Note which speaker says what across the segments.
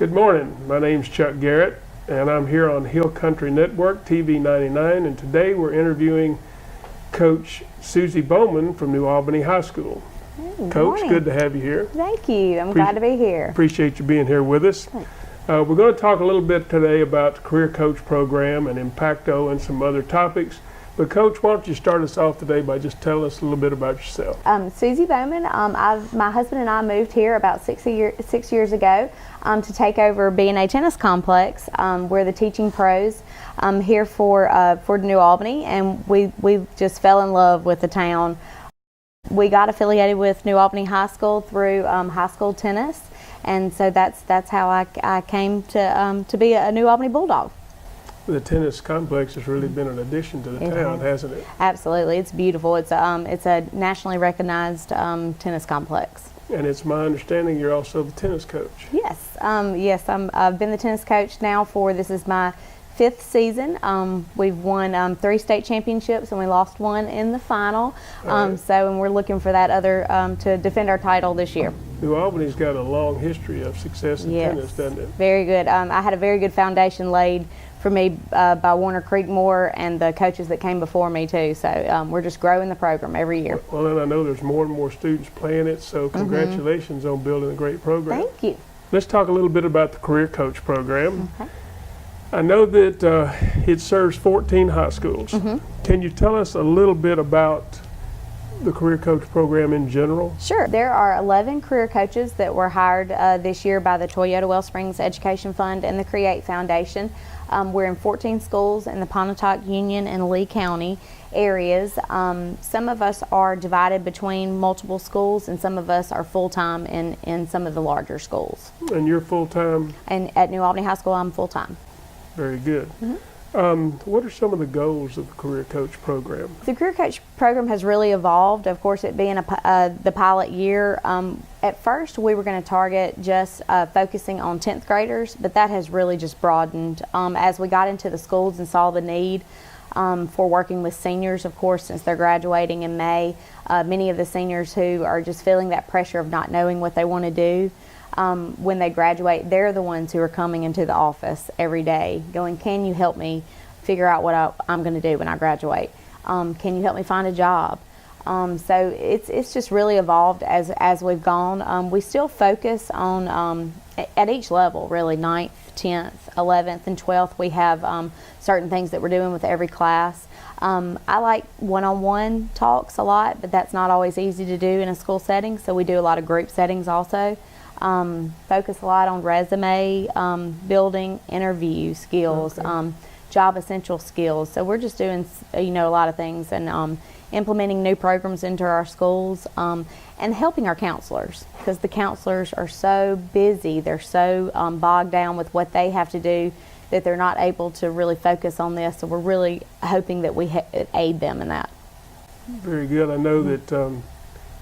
Speaker 1: Good morning. My name's Chuck Garrett, and I'm here on Hill Country Network, TV 99, and today we're interviewing Coach Suzy Bowman from New Albany High School.
Speaker 2: Hey,
Speaker 1: Coach,
Speaker 2: morning.
Speaker 1: good to have you here.
Speaker 2: Thank you. I'm glad to be here.
Speaker 1: Appreciate you being here with us. We're going to talk a little bit today about the Career Coach Program and IMPACTO and some other topics. But Coach, why don't you start us off today by just telling us a little bit about yourself.
Speaker 2: Suzy Bowman. My husband and I moved here about 6 years ago to take over B&A Tennis Complex. We're the teaching pros here for New Albany, and we just fell in love with the town. We got affiliated with New Albany High School through high school tennis, and so that's how I came to be a New Albany Bulldog.
Speaker 1: The tennis complex has really been an addition to the town, hasn't it?
Speaker 2: Absolutely, it's beautiful. It's a nationally recognized tennis complex.
Speaker 1: And it's my understanding you're also the tennis coach.
Speaker 2: Yes, I've been the tennis coach now this is my 5th season. We've won 3 state championships and we lost 1 in the final. And we're looking for that other to defend our title this year.
Speaker 1: New Albany's got a long history of success in tennis, doesn't it?
Speaker 2: Very good. I had a very good foundation laid for me by Warner Creekmore and the coaches that came before me too. So we're just growing the program every year.
Speaker 1: Well, and I know there's more and more students playing it, so congratulations on building a great program.
Speaker 2: Thank you.
Speaker 1: Let's talk a little bit about the Career Coach Program.
Speaker 2: Okay.
Speaker 1: I know that it serves 14 high schools. Can you tell us a little bit about the Career Coach Program in general?
Speaker 2: Sure. There are 11 career coaches that were hired this year by the Toyota Wellsprings Education Fund and the Create Foundation. We're in 14 schools in the Pontotoc, Union, and Lee County areas. Some of us are divided between multiple schools, and some of us are full-time in some of the larger schools.
Speaker 1: And you're full-time?
Speaker 2: And at New Albany High School, I'm full-time.
Speaker 1: Very good. What are some of the goals of the Career Coach Program?
Speaker 2: The Career Coach Program has really evolved. Of course, it being the pilot year, at first we were going to target just focusing on 10th graders, but that has really just broadened as we got into the schools and saw the need for working with seniors, of course, since they're graduating in May. Many of the seniors who are just feeling that pressure of not knowing what they want to do. When they graduate, they're the ones who are coming into the office every day going, can you help me figure out what I'm going to do when I graduate? Can you help me find a job? So it's just really evolved as we've gone. We still focus on, at each level, really, 9th, 10th, 11th, and 12th. We have certain things that we're doing with every class. I like one-on-one talks a lot, but that's not always easy to do in a school setting, so we do a lot of group settings also. Focus a lot on resume building, interview skills, job essential skills. So we're just doing a lot of things and implementing new programs into our schools and helping our counselors, because the counselors are so busy, they're so bogged down with what they have to do that they're not able to really focus on this. So we're really hoping that we aid them in that.
Speaker 1: Very good. I know that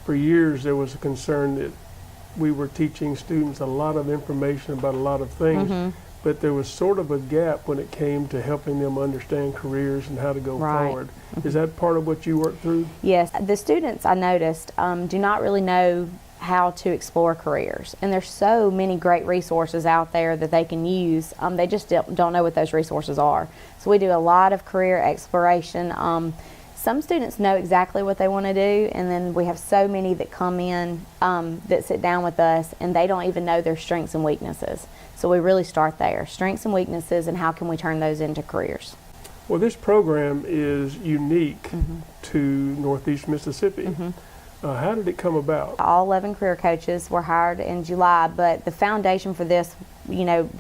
Speaker 1: for years there was a concern that we were teaching students a lot of information about a lot of things, but there was sort of a gap when it came to helping them understand careers and how to go forward. Is that part of what you worked through? Yes.
Speaker 2: The students, I noticed, do not really know how to explore careers, and there's so many great resources out there that they can use. They just don't know what those resources are. So we do a lot of career exploration. Some students know exactly what they want to do, and then we have so many that come in that sit down with us and they don't even know their strengths and weaknesses. So we really start there, strengths and weaknesses, and how can we turn those into careers.
Speaker 1: Well, this program is unique to Northeast Mississippi. How did it come about?
Speaker 2: All 11 career coaches were hired in July, but the foundation for this,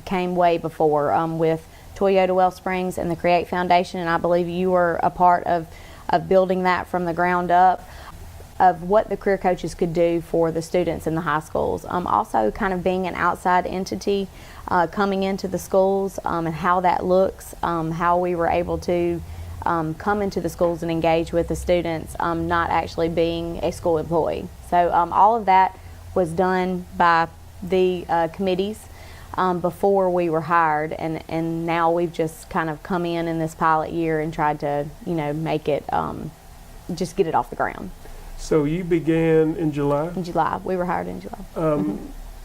Speaker 2: came way before with Toyota Wellsprings and the Create Foundation, and I believe you were a part of building that from the ground up, of what the career coaches could do for the students in the high schools. Also kind of being an outside entity coming into the schools and how that looks, how we were able to come into the schools and engage with the students, not actually being a school employee. So all of that was done by the committees before we were hired, and now we've just kind of come in this pilot year and tried to make it just get it off the ground.
Speaker 1: So you began in July?
Speaker 2: In July. We were hired in July.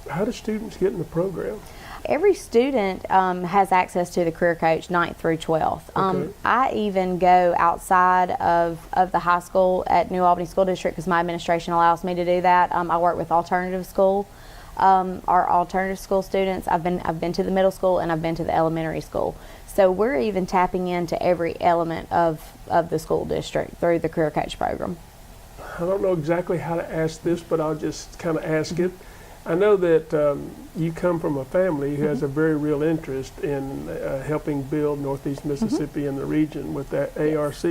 Speaker 1: How do students get in the program?
Speaker 2: every student has access to the career coach 9th through 12th.
Speaker 1: Okay.
Speaker 2: I even go outside of the high school at New Albany School District because my administration allows me to do that. I work with alternative school, our alternative school students. I've been to the middle school and I've been to the elementary school. So we're even tapping into every element of the school district through the career coach program.
Speaker 1: I don't know exactly how to ask this, but I'll just kind of ask it. I know that you come from a family who has a very real interest in helping build Northeast Mississippi and the region with that ARC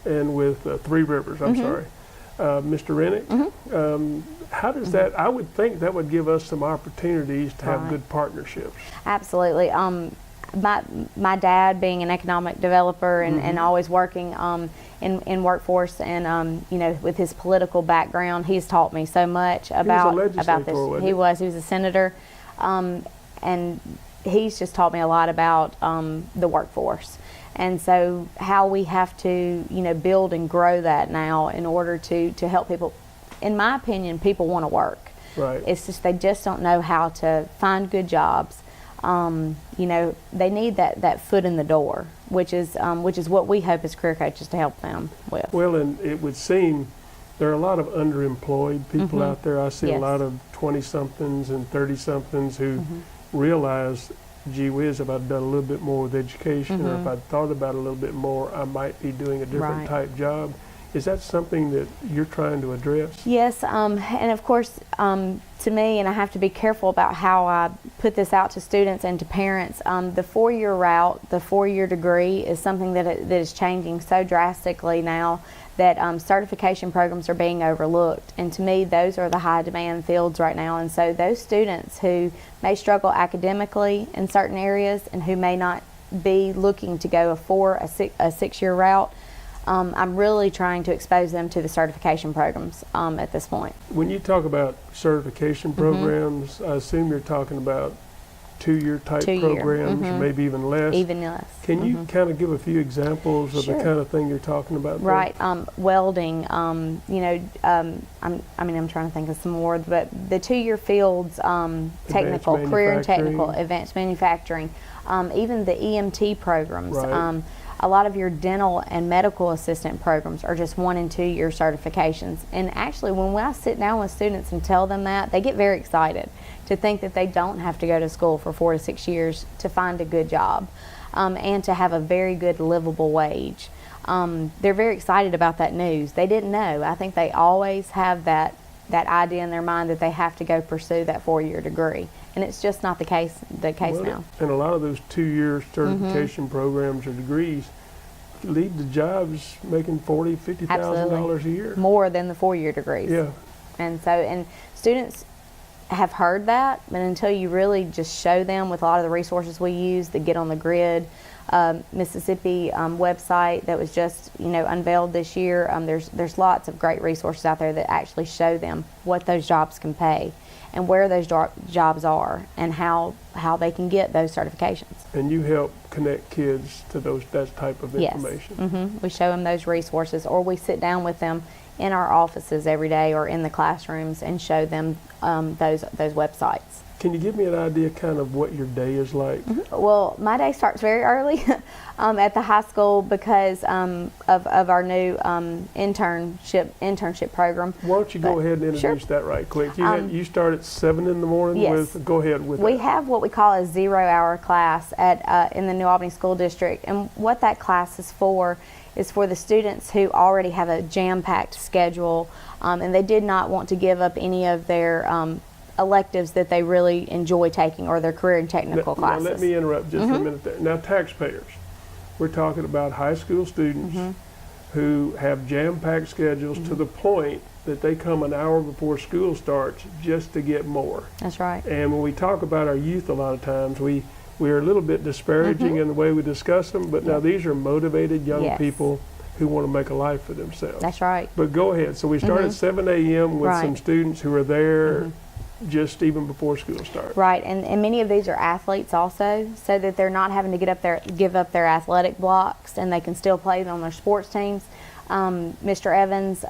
Speaker 1: and with Three Rivers, I'm sorry. Mr. Rennick, how does that, I would think that would give us some opportunities to have good partnerships.
Speaker 2: Absolutely. My dad being an economic developer and always working in workforce and you know, with his political background, he's taught me so much about this. He was a senator, and he's just taught me a lot about the workforce, and so how we have to, you know, build and grow that now in order to help people. In my opinion, people want to work.
Speaker 1: Right.
Speaker 2: It's just they just don't know how to find good jobs. You know, they need that foot in the door, which is what we hope as career coaches to help them with.
Speaker 1: Well, and it would seem there are a lot of underemployed people out there. I see a lot of 20-somethings and 30-somethings who realize, gee whiz, if I'd done a little bit more with education or if I'd thought about it a little bit more, I might be doing a different type job. Is that something that you're trying to address? Yes,
Speaker 2: and of course, to me, and I have to be careful about how I put this out to students and to parents, the 4-year route, the 4-year degree is something that is changing so drastically now that certification programs are being overlooked. And to me, those are the high demand fields right now. And so those students who may struggle academically in certain areas and who may not be looking to go a 6-year route, I'm really trying to expose them to the certification programs at this point.
Speaker 1: When you talk about certification programs, I assume you're talking about 2-year type programs, or maybe even less.
Speaker 2: Even less.
Speaker 1: Can you kind of give a few examples of the kind of thing you're talking about?
Speaker 2: Right. Welding. You know, I mean, I'm trying to think of some more, but the 2-year fields, technical, career and technical, advanced manufacturing, even the EMT programs.
Speaker 1: Right.
Speaker 2: A lot of your dental and medical assistant programs are just 1- and 2-year certifications. And actually, when I sit down with students and tell them that, they get very excited to think that they don't have to go to school for 4 to 6 years to find a good job and to have a very good livable wage. They're very excited about that news. They didn't know. I think they always have that idea in their mind that they have to go pursue that 4-year degree. And it's just not the case now.
Speaker 1: And a lot of those 2-year certification programs or degrees lead to jobs making $40,000, $50,000 a year.
Speaker 2: More than the 4-year degrees.
Speaker 1: Yeah.
Speaker 2: And so, and students have heard that, but until you really just show them with a lot of the resources we use, the Get on the Grid Mississippi website that was just, you know, unveiled this year. There's lots of great resources out there that actually show them what those jobs can pay and where those jobs are and how they can get those certifications.
Speaker 1: And you help connect kids to that type of information.
Speaker 2: We show them those resources, or we sit down with them in our offices every day or in the classrooms and show them those websites.
Speaker 1: Can you give me an idea kind of what your day is like?
Speaker 2: Well, my day starts very early at the high school because of our new internship program.
Speaker 1: Why don't you go ahead and introduce that right quick? You start at 7 in the morning with, go ahead with
Speaker 2: We have what we call a 0-hour class in the New Albany School District, and what that class is for the students who already have a jam-packed schedule and they did not want to give up any of their electives that they really enjoy taking or their career and technical classes.
Speaker 1: Now let me interrupt just for a minute there. Now taxpayers, we're talking about high school students who have jam-packed schedules to the point that they come an hour before school starts just to get more.
Speaker 2: That's right.
Speaker 1: And when we talk about our youth a lot of times, we're a little bit disparaging in the way we discuss them, but now these are motivated young people who want to make a life for themselves.
Speaker 2: That's right.
Speaker 1: But go ahead. So we start at 7 a.m. with some students who are there just even before school starts.
Speaker 2: Right, and many of these are athletes also, so that they're not having to give up their athletic blocks and they can still play on their sports teams. Mr. Evans,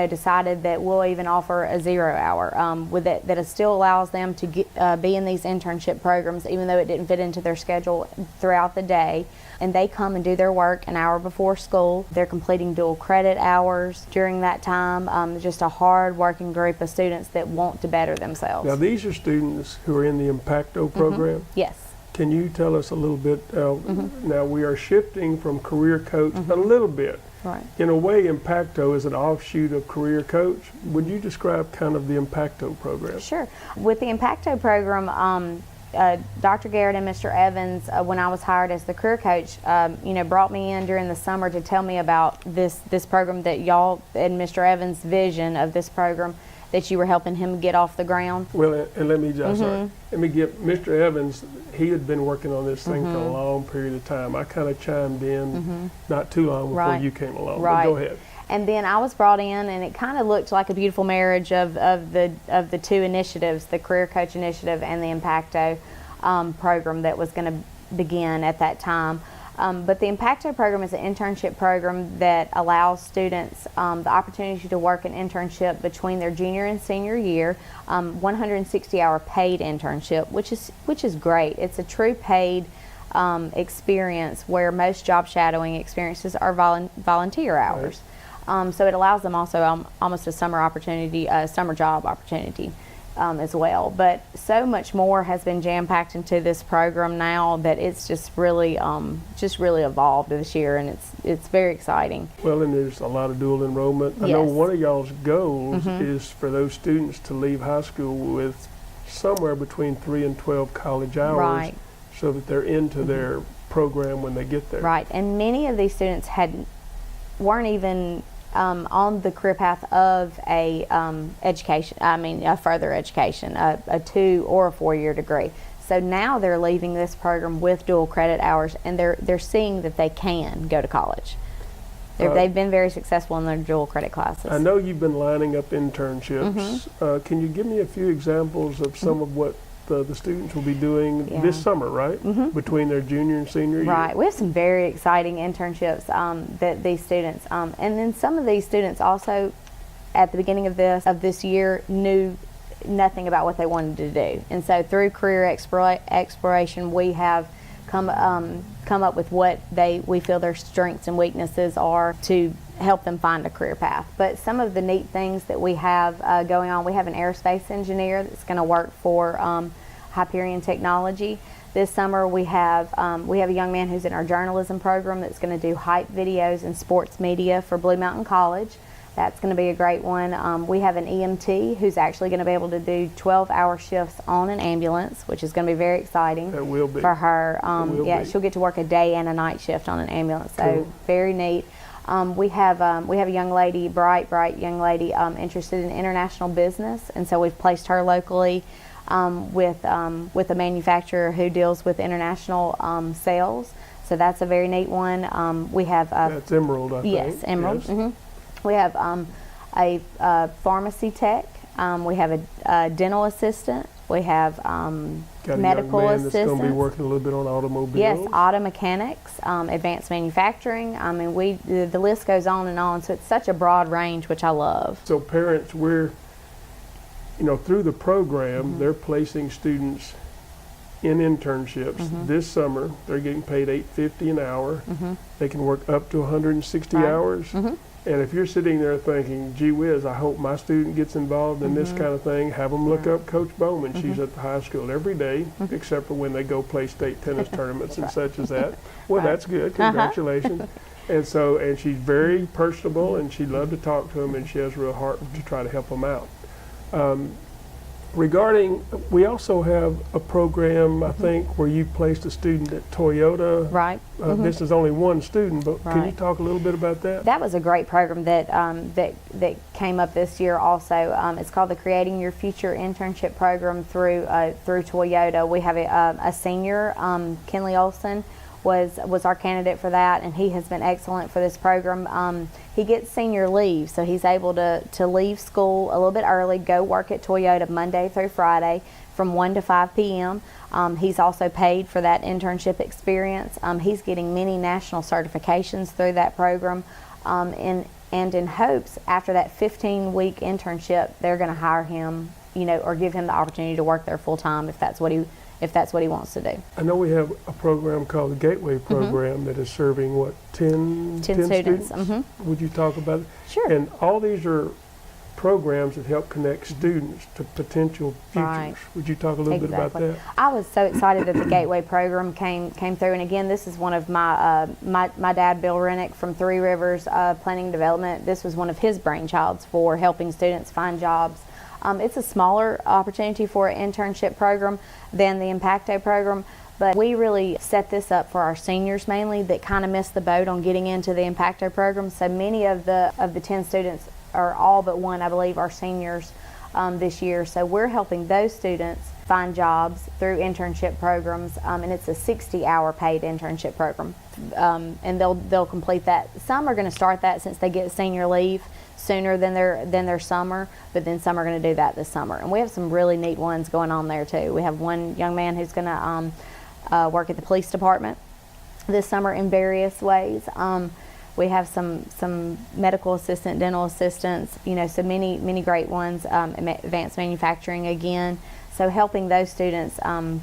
Speaker 2: decided that we'll even offer a 0 hour with it, that it still allows them to be in these internship programs, even though it didn't fit into their schedule throughout the day. And they come and do their work an hour before school. They're completing dual credit hours during that time. Just a hard-working group of students that want to better themselves.
Speaker 1: Now, these are students who are in the IMPACTO program?
Speaker 2: Yes.
Speaker 1: Can you tell us a little bit? Now, we are shifting from Career Coach a little bit.
Speaker 2: Right.
Speaker 1: In a way, IMPACTO is an offshoot of Career Coach. Would you describe kind of the IMPACTO program?
Speaker 2: Sure. With the IMPACTO program, Dr. Garrett and Mr. Evans, when I was hired as the career coach, brought me in during the summer to tell me about this program that y'all and Mr. Evans' vision of this program that you were helping him get off the ground.
Speaker 1: Well, and let me get Mr. Evans. He had been working on this thing for a long period of time. I kind of chimed in not too long before you came along.
Speaker 2: Right.
Speaker 1: But go ahead.
Speaker 2: And then I was brought in, and it kind of looked like a beautiful marriage of the two initiatives, the Career Coach Initiative and the IMPACTO program that was going to begin at that time. But the IMPACTO program is an internship program that allows students the opportunity to work an internship between their junior and senior year, 160-hour paid internship, which is great. It's a true paid experience where most job shadowing experiences are volunteer hours. Right. So it allows them also almost a summer opportunity, a summer job opportunity. As well, but so much more has been jam-packed into this program now that it's just really evolved this year, and it's very exciting.
Speaker 1: Well, and there's a lot of dual enrollment.
Speaker 2: Yes.
Speaker 1: I know one of y'all's goals is for those students to leave high school with somewhere between 3 and 12 college hours,
Speaker 2: right,
Speaker 1: so that they're into their program when they get there.
Speaker 2: Right, and many of these students weren't even on the career path of a further education, a 2 or a 4-year degree. So now they're leaving this program with dual credit hours, and they're seeing that they can go to college. They've been very successful in their dual credit classes.
Speaker 1: I know you've been lining up internships. Can you give me a few examples of some of what the students will be doing this summer, right? Between their junior and senior year.
Speaker 2: Right. We have some very exciting internships that these students, and then some of these students also, at the beginning of this year, knew nothing about what they wanted to do, and so through career exploration, we have come up with what we feel their strengths and weaknesses are to help them find a career path. But some of the neat things that we have going on, we have an aerospace engineer that's going to work for Hyperion Technology. This summer we have a young man who's in our journalism program that's going to do hype videos and sports media for Blue Mountain College. That's going to be a great one. We have an EMT who's actually going to be able to do 12-hour shifts on an ambulance, which is going to be very exciting.
Speaker 1: That will be.
Speaker 2: For her. She'll get to work a day and a night shift on an ambulance, so
Speaker 1: cool.
Speaker 2: Very neat. We have a young lady, bright young lady, interested in international business, and so we've placed her locally with a manufacturer who deals with international sales. So that's a very neat one. We have
Speaker 1: that's Emerald, I think.
Speaker 2: Yes, Emerald. Yes. We have a pharmacy tech. We have a dental assistant. We have
Speaker 1: Got
Speaker 2: medical
Speaker 1: a young man
Speaker 2: assistants.
Speaker 1: that's going to be working a little bit on automobiles.
Speaker 2: Yes, auto mechanics, advanced manufacturing. I mean, the list goes on and on. So it's such a broad range, which I love.
Speaker 1: So parents, we're, through the program, they're placing students in internships. This summer, they're getting paid $8.50 an hour. They can work up to 160 hours. And if you're sitting there thinking, gee whiz, I hope my student gets involved in this kind of thing, have them look up Coach Bowman. She's at the high school every day, except for when they go play state tennis tournaments and such as that. Well, that's good. Congratulations. And she's very personable, and she'd love to talk to them, and she has a real heart to try to help them out. We also have a program, I think, where you placed a student at Toyota.
Speaker 2: Right.
Speaker 1: This is only one student, but can you
Speaker 2: Right.
Speaker 1: talk a little bit about that?
Speaker 2: That was a great program that came up this year also. It's called the Creating Your Future Internship Program through Toyota. We have a senior, Kenley Olson, was our candidate for that, and he has been excellent for this program. He gets senior leave, so he's able to leave school a little bit early, go work at Toyota Monday through Friday from 1 to 5 p.m. He's also paid for that internship experience. He's getting many national certifications through that program. And in hopes, after that 15-week internship, they're going to hire him, or give him the opportunity to work there full time if that's what he wants to do.
Speaker 1: I know we have a program called the Gateway Program that is serving, 10 students? Would you talk about it?
Speaker 2: Sure.
Speaker 1: And all these are programs that help connect students to potential futures.
Speaker 2: Right.
Speaker 1: Would you talk a little bit about that?
Speaker 2: I was so excited that the Gateway Program came through, and again, this is one of my dad, Bill Rennick from Three Rivers Planning Development. This was one of his brainchilds for helping students find jobs. It's a smaller opportunity for an internship program than the IMPACTO program, but we really set this up for our seniors mainly that kind of missed the boat on getting into the IMPACTO program. So many of the 10 students, or all but one, I believe, are seniors this year. So we're helping those students find jobs through internship programs, and it's a 60-hour paid internship program, and they'll complete that. Some are going to start that since they get senior leave sooner than their summer, but then some are going to do that this summer. And we have some really neat ones going on there too. We have one young man who's going to work at the police department this summer in various ways. We have some medical assistant, dental assistants, so many great ones, advanced manufacturing again. So helping those students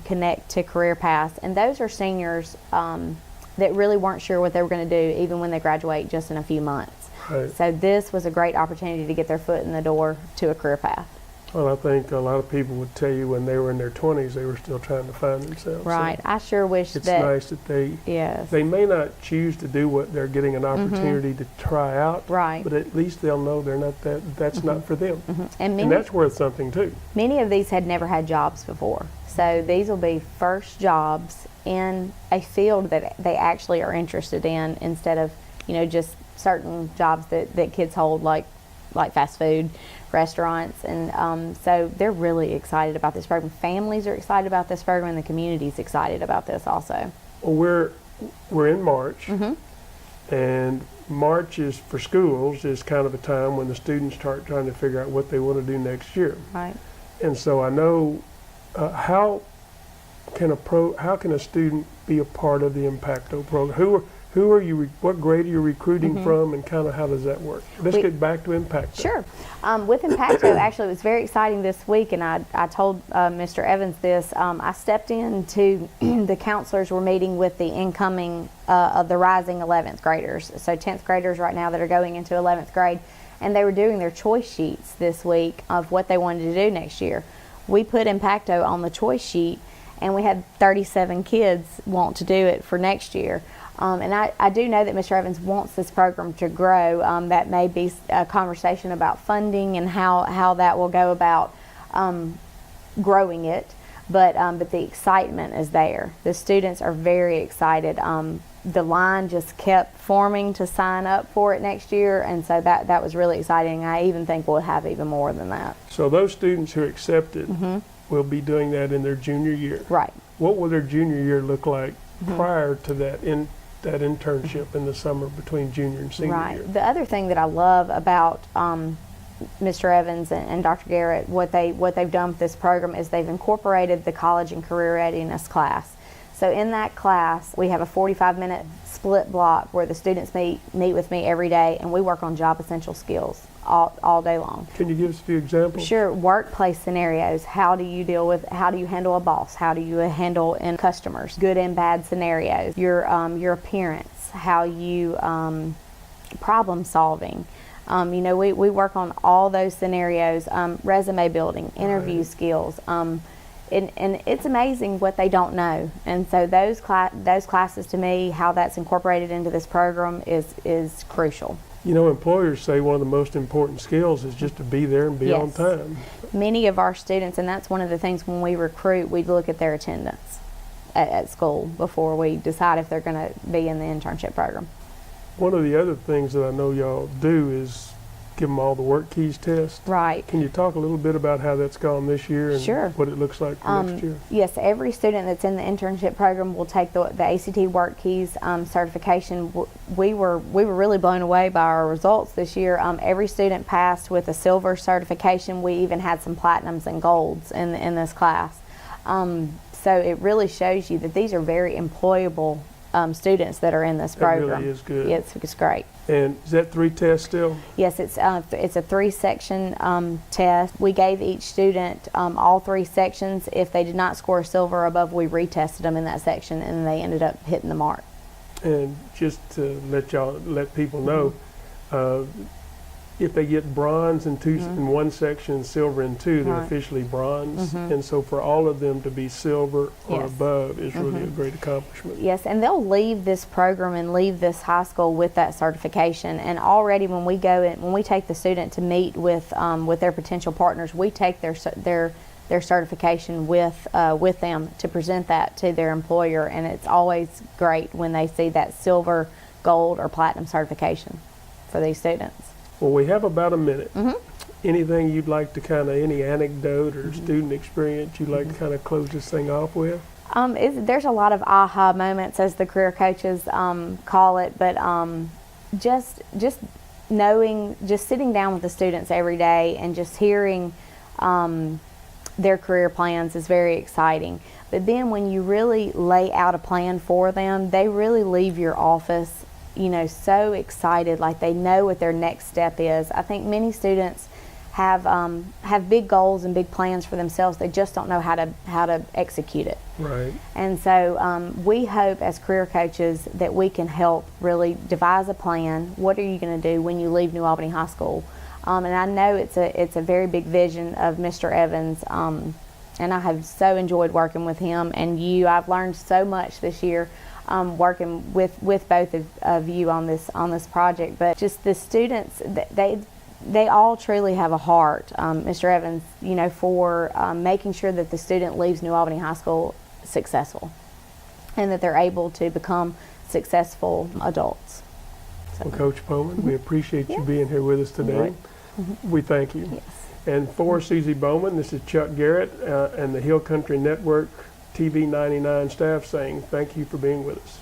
Speaker 2: connect to career paths. And those are seniors that really weren't sure what they were going to do even when they graduate just in a few months.
Speaker 1: Right.
Speaker 2: So this was a great opportunity to get their foot in the door to a career path.
Speaker 1: Well, I think a lot of people would tell you when they were in their 20s, they were still trying to find themselves.
Speaker 2: Right. So I sure wish
Speaker 1: it's nice that they may not choose to do what they're getting an opportunity to try out,
Speaker 2: right,
Speaker 1: but at least they'll know they're not that's not for them. And that's worth something too.
Speaker 2: Many of these had never had jobs before. So these will be first jobs in a field that they actually are interested in, instead of, just certain jobs that kids hold, like fast food restaurants. And so they're really excited about this program. Families are excited about this program, and the community's excited about this also.
Speaker 1: Well, we're in March, and March is, for schools, is kind of a time when the students start trying to figure out what they want to do next year.
Speaker 2: Right.
Speaker 1: And so I know, how can a student be a part of the IMPACTO program? Who are you? What grade are you recruiting from, and kind of how does that work? Let's get back to IMPACTO.
Speaker 2: Sure. With IMPACTO, actually, it was very exciting this week, and I told Mr. Evans this. I stepped into the counselors were meeting with the incoming of the rising 11th graders, so 10th graders right now that are going into 11th grade, and they were doing their choice sheets this week of what they wanted to do next year. We put IMPACTO on the choice sheet, and we had 37 kids want to do it for next year. And I do know that Mr. Evans wants this program to grow. That may be a conversation about funding and how that will go about growing it. But the excitement is there. The students are very excited. The line just kept forming to sign up for it next year, and so that was really exciting. I even think we'll have even more than that.
Speaker 1: So those students who accepted will be doing that in their junior year.
Speaker 2: Right. What
Speaker 1: will their junior year look like prior to that internship in the summer between junior and senior year?
Speaker 2: Right. The other thing that I love about Mr. Evans and Dr. Garrett, what they've done with this program is they've incorporated the college and career readiness class. So in that class, we have a 45-minute split block where the students meet with me every day, and we work on job essential skills all day long.
Speaker 1: Can you give us a few examples?
Speaker 2: Sure. Workplace scenarios. How do you handle a boss? How do you handle customers? Good and bad scenarios. Your appearance. How you problem solving. We work on all those scenarios. Resume building, interview skills. And it's amazing what they don't know. And so those classes, to me, how that's incorporated into this program is crucial.
Speaker 1: Employers say one of the most important skills is just to be there and be on time.
Speaker 2: Many of our students, and that's one of the things when we recruit, we look at their attendance at school before we decide if they're going to be in the internship program.
Speaker 1: One of the other things that I know y'all do is give them all the work keys test.
Speaker 2: Right.
Speaker 1: Can you talk a little bit about how that's gone this year and what it looks like for next year?
Speaker 2: Yes, every student that's in the internship program will take the ACT work keys certification. We were really blown away by our results this year. Every student passed with a silver certification. We even had some platinums and golds in this class. So it really shows you that these are very employable students that are in this
Speaker 1: That
Speaker 2: program.
Speaker 1: really is good.
Speaker 2: It's great.
Speaker 1: And is that 3 tests still?
Speaker 2: Yes, it's a 3-section test. We gave each student all 3 sections. If they did not score silver or above, we retested them in that section, and they ended up hitting the mark.
Speaker 1: And just to let people know, if they get bronze in one section, silver in 2, they're officially bronze. And so for all of them to be silver or above is really a great accomplishment.
Speaker 2: Yes, and they'll leave this program and leave this high school with that certification. And already when we go in, when we take the student to meet with their potential partners, we take their certification with them to present that to their employer. And it's always great when they see that silver, gold, or platinum certification for these students.
Speaker 1: Well, we have about a minute. Anything you'd like to any anecdote or student experience you'd like to kind of close this thing off with?
Speaker 2: There's a lot of aha moments, as the career coaches call it, but just knowing, just sitting down with the students every day and just hearing their career plans is very exciting. But then when you really lay out a plan for them, they really leave your office so excited, like they know what their next step is. I think many students have big goals and big plans for themselves. They just don't know how to execute it.
Speaker 1: Right.
Speaker 2: And so we hope as career coaches that we can help really devise a plan. What are you going to do when you leave New Albany High School? And I know it's a very big vision of Mr. Evans. And I have so enjoyed working with him and you. I've learned so much this year. Working with both of you on this project, but just the students, they all truly have a heart, Mr. Evans, for making sure that the student leaves New Albany High School successful, and that they're able to become successful adults. So.
Speaker 1: Well, Coach Bowman, we appreciate you being here with us today. We thank you.
Speaker 2: Yes.
Speaker 1: And for Suzy Bowman, this is Chuck Garrett and the Hill Country Network TV 99 staff saying thank you for being with us.